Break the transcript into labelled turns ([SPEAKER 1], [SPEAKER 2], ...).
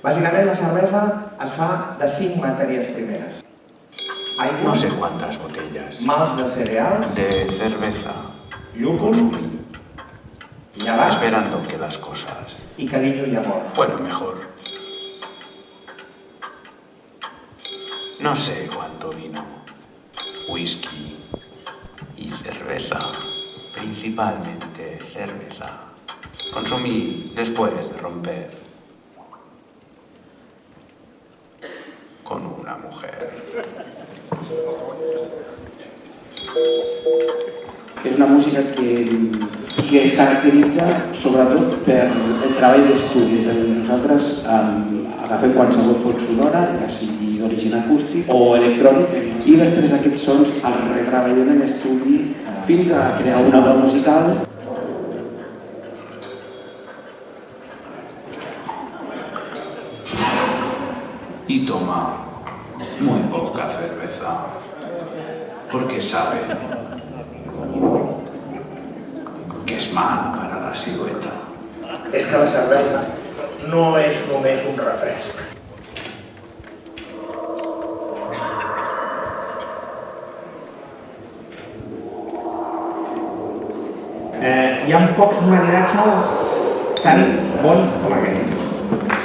[SPEAKER 1] Bàsicament la cervesa es fa de 5 matèries primeres. Aigua,
[SPEAKER 2] No sé cuántas botellas
[SPEAKER 1] malts de cereal,
[SPEAKER 2] de cerveza
[SPEAKER 1] llúpol,
[SPEAKER 2] consumí,
[SPEAKER 1] llevat
[SPEAKER 2] esperando que las cosas
[SPEAKER 1] i cariño i amor.
[SPEAKER 2] fueran mejor. No sé cuánto vino, whisky y cerveza, principalmente cerveza. Consumí después de romper con una mujer.
[SPEAKER 3] És una música que es caracteritza sobretot per el treball d'estudi. És a dir, nosaltres agafem qualsevol font sonora, ja sigui d'origen acústic o electrònic, i després aquests sons els retreballem en estudi fins a crear una obra musical.
[SPEAKER 2] Y toma muy poca cerveza, porque sabe que es mal para la silueta.
[SPEAKER 1] És que la cervesa no és només un refresc. Hi ha pocs maridatges tan bons com aquest.